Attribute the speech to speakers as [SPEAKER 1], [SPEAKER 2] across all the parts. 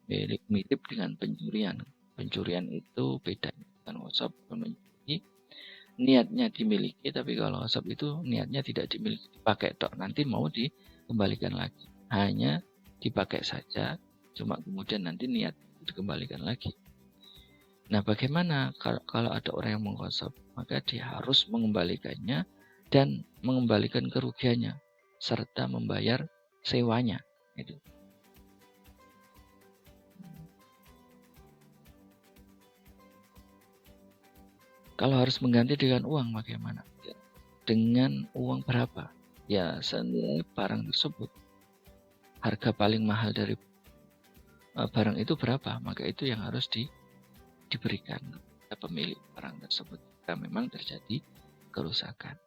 [SPEAKER 1] mirip dengan pencurian. Pencurian itu beda dengan ghasab. Mencuri niatnya dimiliki, tapi kalau ghasab itu niatnya tidak dimiliki, dipakai tok, nanti mau dikembalikan lagi. Hanya dipakai saja, cuma kemudian nanti niat dikembalikan lagi. Nah, bagaimana kalau ada orang yang mengghasab? Maka dia harus mengembalikannya dan mengembalikan kerugiannya serta membayar sewanya. Itu. Kalau harus mengganti dengan uang, bagaimana? Dengan uang berapa? Ya, senilai barang tersebut. Harga paling mahal dari barang itu berapa? Maka itu yang harus diberikan kepada pemilik barang tersebut jika memang terjadi kerusakan.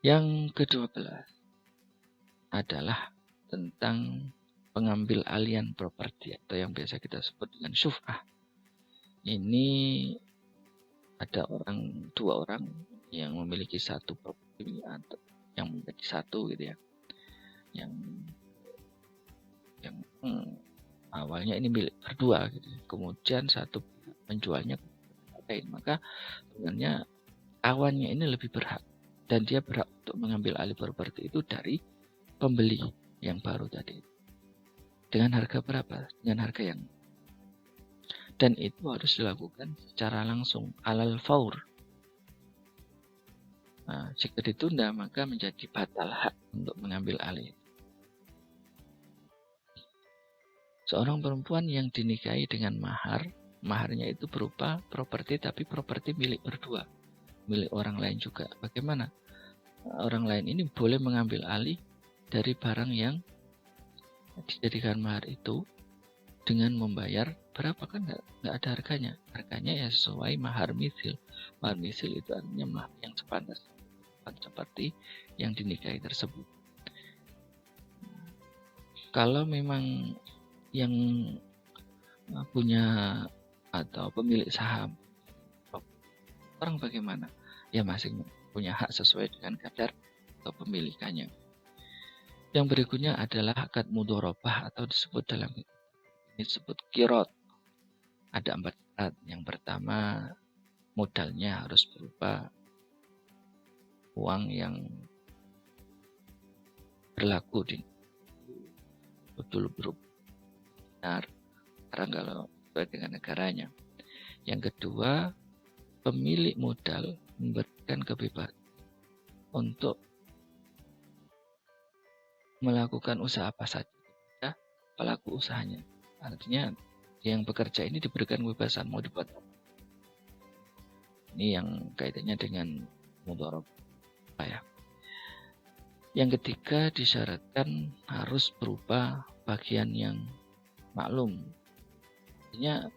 [SPEAKER 1] Yang ke-12 adalah tentang pengambil alian properti atau yang biasa kita sebut dengan syuf'ah. Ini ada dua orang yang memiliki satu properti atau yang menjadi satu gitu ya. Yang awalnya ini milik berdua gitu. Kemudian satu menjualnya ke orang lain, maka sebenarnya kawannya ini lebih berhak dan dia berhak untuk mengambil alih properti itu dari pembeli yang baru tadi. Dengan harga berapa? Dengan harga yang dan itu harus dilakukan secara langsung alal faur. Nah, jika ditunda maka menjadi batal hak untuk mengambil alih. Seorang perempuan yang dinikahi dengan mahar, maharnya itu berupa properti tapi properti milik berdua, milik orang lain juga. Bagaimana? Orang lain ini boleh mengambil alih dari barang yang dijadikan mahar itu dengan membayar berapa, kan nggak ada harganya. Harganya ya sesuai mahar misil. Mahar misil itu artinya mahar yang sepantas seperti yang dinikahi tersebut. Kalau memang yang punya atau pemilik saham orang bagaimana? Ya masing punya hak sesuai dengan kadar kepemilikannya. Yang berikutnya adalah akad mudharabah atau disebut dalam ini disebut qirad. Ada 4 syarat. Yang pertama, modalnya harus berupa uang yang berlaku di betul benar sekarang kalau sesuai dengan negaranya. Yang kedua, pemilik modal memberikan kebebasan untuk melakukan usaha apa saja kepada pelaku usahanya. Artinya yang bekerja ini diberikan kebebasan mau dibuat apa. Ini yang kaitannya dengan mudharabah ya. Yang ketiga, disyaratkan harus berupa bagian yang maklum. Artinya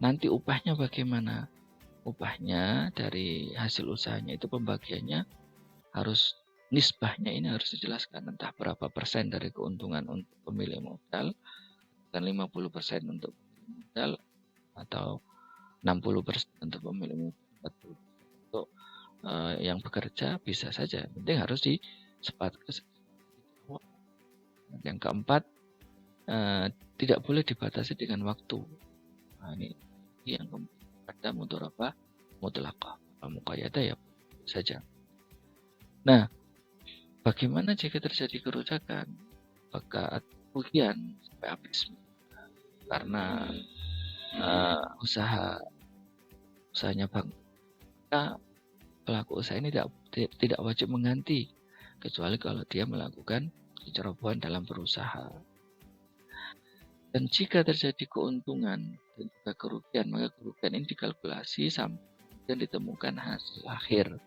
[SPEAKER 1] nanti upahnya bagaimana? Upahnya dari hasil usahanya itu pembagiannya harus nisbahnya ini harus dijelaskan, entah berapa persen dari keuntungan untuk pemilik modal, dan 50% untuk modal atau 60% untuk pemilik modal, untuk yang bekerja bisa saja, penting harus disepakati. Yang keempat, tidak boleh dibatasi dengan waktu. Nah, ini yang ada mudharabah mutlaqah, muqayyadah ya saja. Nah, bagaimana jika terjadi kerusakan? Maka kerugian sampai habis karena usahanya bang, maka pelaku usaha ini tidak wajib mengganti kecuali kalau dia melakukan kecerobohan dalam berusaha. Dan jika terjadi keuntungan dan juga kerugian, maka kerugian ini dikalkulasi sampai dan ditemukan hasil akhir.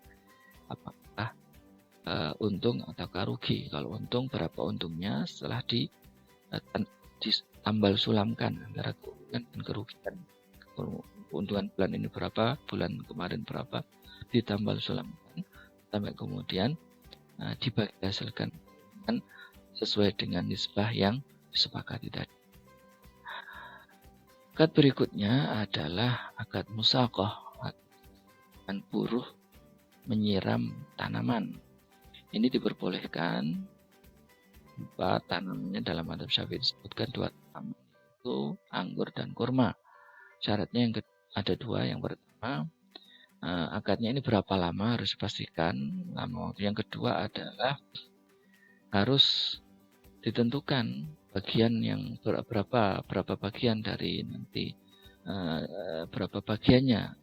[SPEAKER 1] Apakah untung atau rugi? Kalau untung, berapa untungnya setelah ditambal sulamkan antara keuntungan dan kerugian. Keuntungan bulan ini berapa, bulan kemarin berapa, ditambal sulamkan sampai kemudian dibagi hasilkan sesuai dengan nisbah yang disepakati tadi. Akad berikutnya adalah akad musaqah, dan buruh menyiram tanaman. Ini diperbolehkan berupa tanamannya dalam madzhab Syafi'i disebutkan 2 tanaman, yaitu anggur dan kurma. Syaratnya ada 2. Yang pertama, akadnya ini berapa lama harus dipastikan lama waktu. Yang kedua adalah harus ditentukan bagian yang berapa bagian dari nanti berapa bagiannya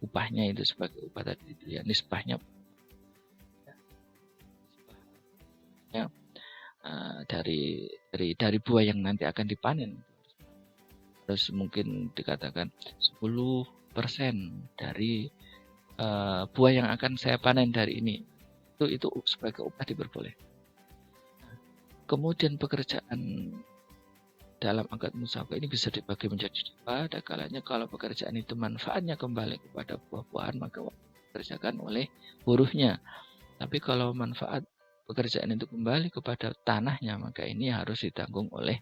[SPEAKER 1] upahnya itu sebagai upah tadi itu ya, nisbahnya ya, dari buah yang nanti akan dipanen harus mungkin dikatakan 10% dari buah yang akan saya panen dari ini itu sebagai upah diperbolehkan. Kemudian pekerjaan dalam akad musyawarah ini bisa dibagi menjadi 2. Ada kalanya kalau pekerjaan itu manfaatnya kembali kepada buah-buahan maka dikerjakan oleh buruhnya. Tapi kalau manfaat pekerjaan itu kembali kepada tanahnya maka ini harus ditanggung oleh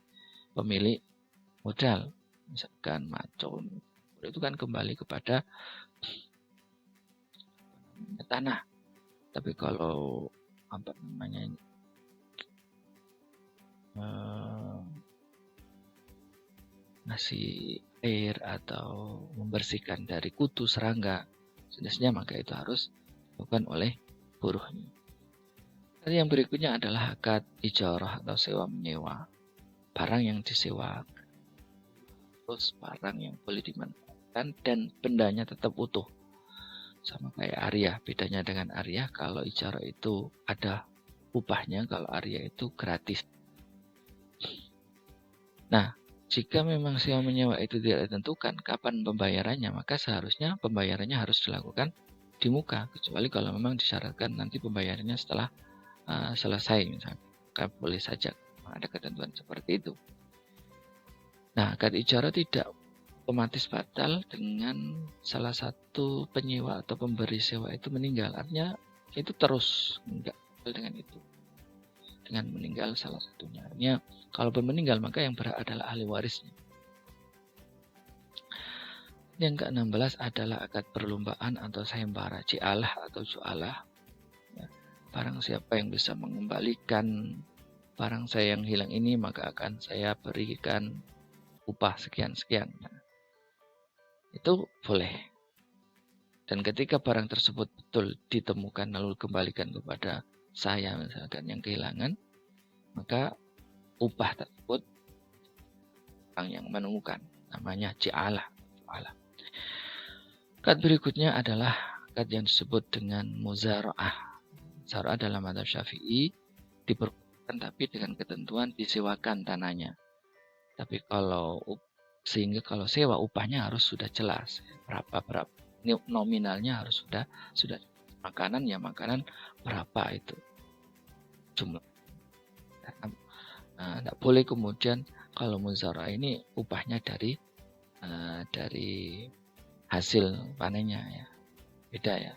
[SPEAKER 1] pemilik modal. Misalkan macun itu kan kembali kepada tanah. Tapi kalau ngasih air atau membersihkan dari kutu serangga jenisnya maka itu harus dilakukan oleh buruhnya. Tadi yang berikutnya adalah akad ijarah atau sewa menyewa. Barang yang disewa, terus barang yang boleh dimanfaatkan dan bendanya tetap utuh. Sama kayak aryah, bedanya dengan aryah kalau ijarah itu ada upahnya, kalau aryah itu gratis. Nah, jika memang sewa menyewa itu tidak ditentukan kapan pembayarannya, maka seharusnya pembayarannya harus dilakukan di muka, kecuali kalau memang disyaratkan nanti pembayarannya setelah selesai misalnya. Maka boleh saja ada ketentuan seperti itu. Nah, akad ijarah tidak otomatis batal dengan salah satu penyewa atau pemberi sewa itu meninggal. Artinya itu terus enggak dengan itu. Dengan meninggal salah satunya. Artinya kalaupun meninggal maka yang berhak adalah ahli warisnya. Yang ke-16 adalah akad perlombaan atau sayembara, ji'alah atau ju'alah. Ya, barang siapa yang bisa mengembalikan barang saya yang hilang ini maka akan saya berikan upah sekian-sekian. Nah, itu boleh. Dan ketika barang tersebut betul ditemukan lalu kembalikan kepada saya misalkan yang kehilangan, maka upah tersebut orang yang menemukan, namanya ji'alah. Akad berikutnya adalah akad yang disebut dengan muzara'ah. Muzara'ah dalam madzhab Syafi'i diperbolehkan tapi dengan ketentuan disewakan tanahnya. Tapi kalau sewa upahnya harus sudah jelas berapa nominalnya harus sudah makanan berapa itu jumlah. Tidak boleh kemudian kalau muzara'ah ini upahnya dari hasil panennya ya, beda ya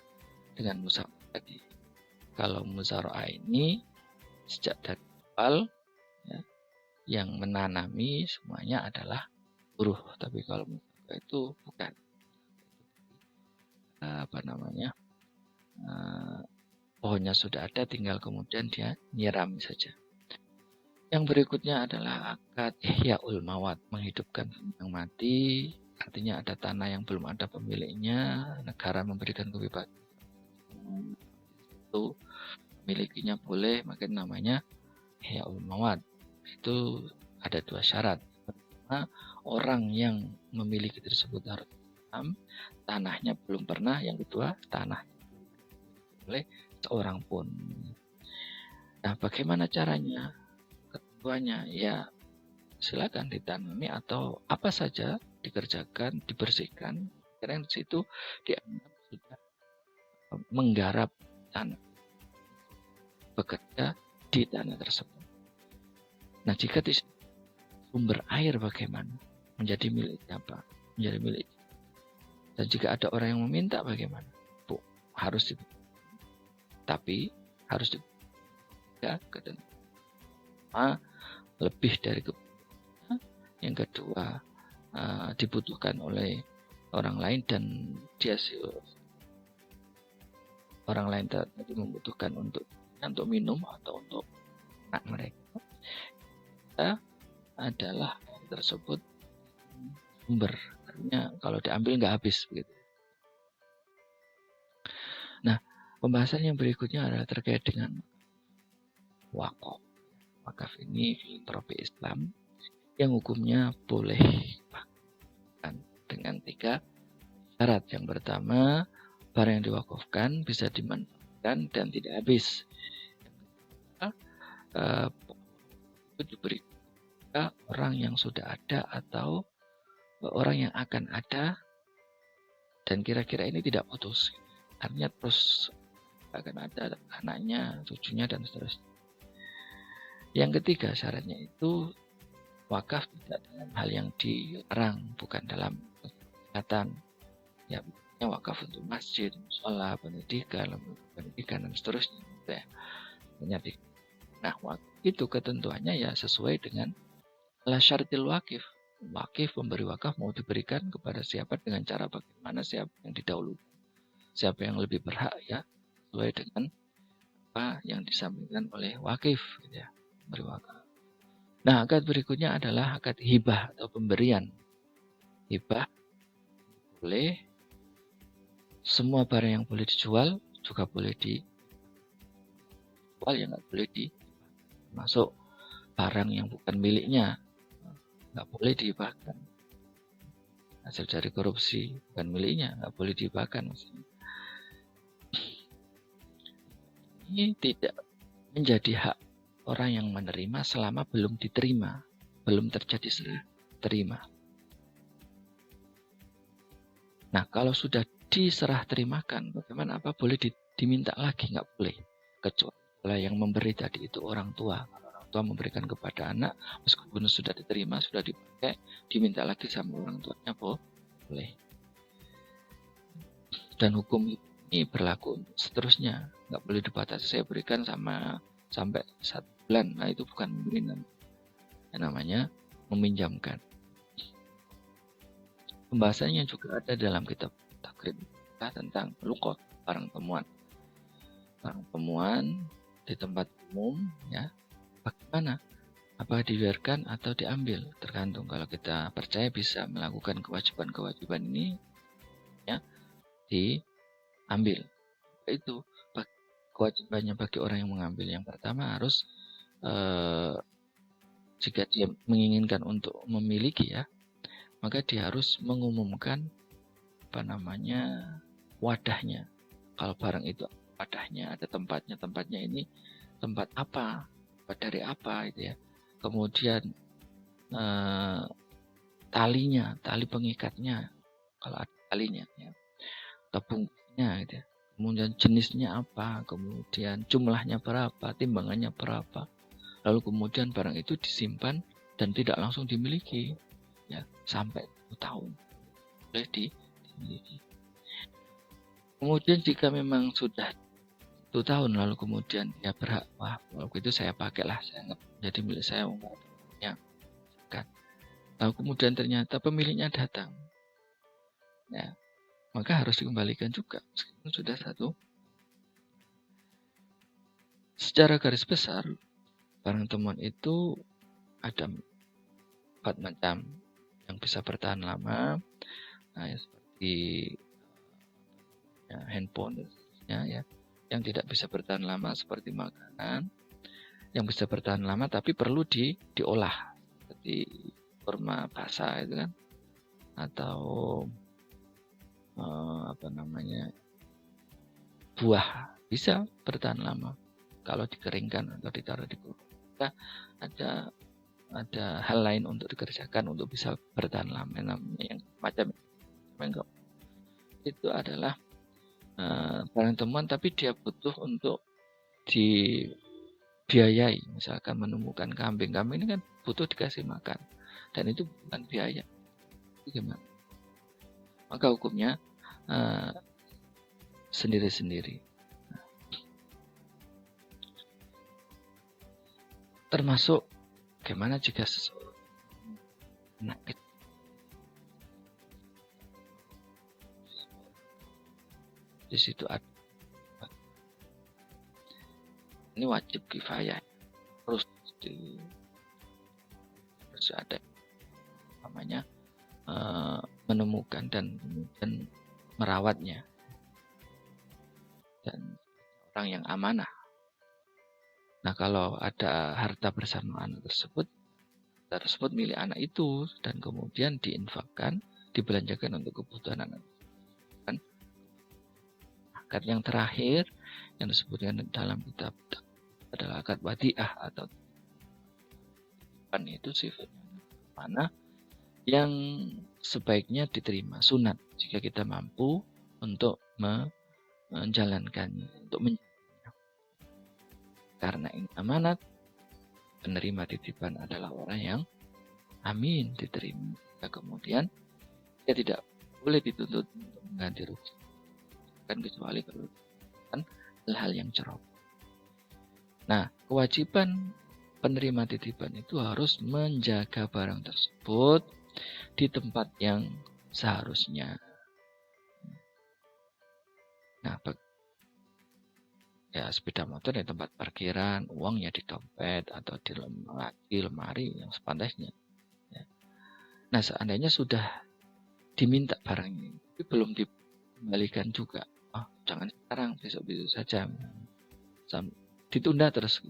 [SPEAKER 1] dengan musyawarah tadi. Kalau muzara'ah ini sejak dari awal ya, yang menanami semuanya adalah buruh, tapi kalau musyawarah itu bukan. Pohonnya sudah ada, tinggal kemudian dia nyirami saja. Yang berikutnya adalah akad ihya'ul mawat, menghidupkan yang mati. Artinya ada tanah yang belum ada pemiliknya, negara memberikan kebebasan itu memilikinya boleh, maka namanya ihya'ul mawat. Itu ada 2 syarat. Pertama, orang yang memiliki tersebut harus tanahnya belum pernah. Yang kedua, tanah oleh seorang pun. Nah, bagaimana caranya? Ketentuannya ya silakan ditanami atau apa saja dikerjakan, dibersihkan. Karena di situ dianggap sudah menggarap tanah, bekerja di tanah tersebut. Nah, jika di sumber air bagaimana? Menjadi milik siapa? Menjadi milik. Dan jika ada orang yang meminta bagaimana? Harus tapi harus ketentuan lebih dari yang kedua dibutuhkan oleh orang lain dan dia orang lain tadi membutuhkan untuk minum atau untuk hak mereka adalah tersebut sumber. Artinya kalau diambil nggak habis begitu. Nah, pembahasan yang berikutnya adalah terkait dengan wakaf. Wakaf ini filantropi Islam yang hukumnya boleh dengan 3 syarat. Yang pertama, barang yang diwakafkan bisa dimanfaatkan dan tidak habis. Itu diberi orang yang sudah ada atau orang yang akan ada dan kira-kira ini tidak putus. Artinya terus akan ada anaknya, cucunya, dan seterusnya. Yang ketiga syaratnya itu wakaf tidak dalam hal yang dilarang, bukan dalam kesehatan. Ya, wakaf untuk masjid, sholat, pendidikan, dan seterusnya. Nah, itu ketentuannya ya sesuai dengan ala syartil wakif. Wakif, pemberi wakaf mau diberikan kepada siapa, dengan cara bagaimana, siapa yang didahulukan, siapa yang lebih berhak, ya sesuai dengan apa yang disampaikan oleh wakif, gitu ya, pemberi wakaf. Nah, akad berikutnya adalah akad hibah atau pemberian. Hibah boleh semua barang yang boleh dijual juga boleh dijual, yang nggak boleh masuk barang yang bukan miliknya nggak boleh dihibahkan. Hasil dari korupsi bukan miliknya nggak boleh dihibahkan. Ini tidak menjadi hak orang yang menerima selama belum diterima, belum terjadi serah terima. Nah, kalau sudah diserah terimakan, bagaimana? Apa boleh diminta lagi? Nggak boleh. Kecuali yang memberi tadi itu orang tua. Orang tua memberikan kepada anak, meskipun sudah diterima, sudah dipakai, diminta lagi sama orang tuanya, boleh. Dan hukum ini berlaku seterusnya. Nggak boleh dibatasi. Saya berikan sampai 1 bulan. Nah, itu bukan memberi, namanya meminjamkan. Pembahasannya juga ada dalam kitab Takrib tentang luqat, barang temuan. Barang temuan di tempat umum, ya, bagaimana? Apakah dibiarkan atau diambil? Tergantung. Kalau kita percaya bisa melakukan kewajiban-kewajiban ini, ya, diambil. Itu kewajibannya bagi orang yang mengambil. Yang pertama harus jika dia menginginkan untuk memiliki, ya, maka dia harus mengumumkan wadahnya. Kalau barang itu wadahnya, ada tempatnya ini tempat apa, dari apa, itu ya. Kemudian tali pengikatnya, kalau ada talinya, ya, tepungnya, gitu ya. Kemudian jenisnya apa, kemudian jumlahnya berapa, timbangannya berapa. Lalu kemudian barang itu disimpan dan tidak langsung dimiliki, ya, sampai 1 tahun boleh dimiliki. Kemudian jika memang sudah 1 tahun lalu kemudian dia berhak, wah, waktu itu saya pakailah, saya anggap jadi milik saya, ya, kan. Lalu kemudian ternyata pemiliknya datang, ya, maka harus dikembalikan juga meskipun sudah 1. Secara garis besar, barang temuan itu ada 4 macam yang bisa bertahan lama. Nah, ya, seperti handphone, ya, yang tidak bisa bertahan lama seperti makanan, yang bisa bertahan lama tapi perlu diolah, seperti kurma basah itu kan, atau buah bisa bertahan lama kalau dikeringkan atau ditaruh di kulkas. Ada hal lain untuk dikerjakan untuk bisa bertahan lama, namanya yang macam itu adalah barang temuan tapi dia butuh untuk dibiayai. Misalkan menemukan kambing ini kan butuh dikasih makan dan itu bukan biaya. Itu gimana? Maka hukumnya sendiri-sendiri. Termasuk bagaimana jika seseorang sakit, di situ ada, ini wajib kifayah. terus harus ada namanya menemukan dan kemudian merawatnya, dan orang yang amanah. Nah, kalau ada harta bersama anak tersebut milik anak itu dan kemudian diinfakkan, dibelanjakan untuk kebutuhan anak. Kan akad yang terakhir yang disebutkan dalam kitab adalah akad wadiah atau itu sifatnya mana yang sebaiknya diterima, sunat jika kita mampu untuk menjalankannya, untuk karena ini amanat. Penerima titipan adalah orang yang amin diterima. Nah, kemudian dia tidak boleh dituntut untuk mengganti rugi, kan kecuali kalau hal-hal yang cerok. Nah, kewajiban penerima titipan itu harus menjaga barang tersebut di tempat yang seharusnya. Nah, ya sepeda motor di tempat parkiran, uangnya di dompet atau di lemari yang sepantasnya. Ya. Nah, seandainya sudah diminta barangnya, tapi belum dikembalikan juga, jangan sekarang, besok-besok saja, ditunda terus,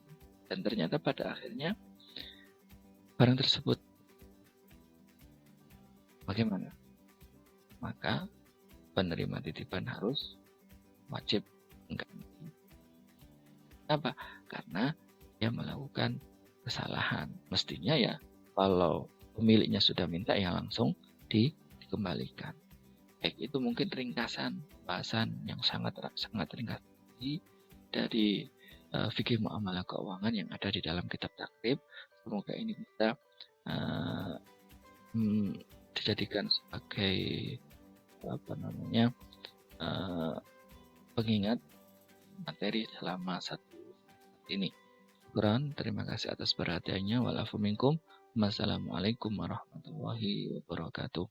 [SPEAKER 1] dan ternyata pada akhirnya barang tersebut bagaimana? Maka penerima titipan harus wajib mengganti. Kenapa? Karena dia melakukan kesalahan. Mestinya ya kalau pemiliknya sudah minta ya langsung dikembalikan. Baik, itu mungkin ringkasan bahasan yang sangat ringkas dari fikih muamalah keuangan yang ada di dalam kitab takrib. Semoga ini bisa dijadikan sebagai pengingat materi selama satu ini. Terima kasih atas perhatiannya. Walafu minkum. Wassalamualaikum warahmatullahi wabarakatuh.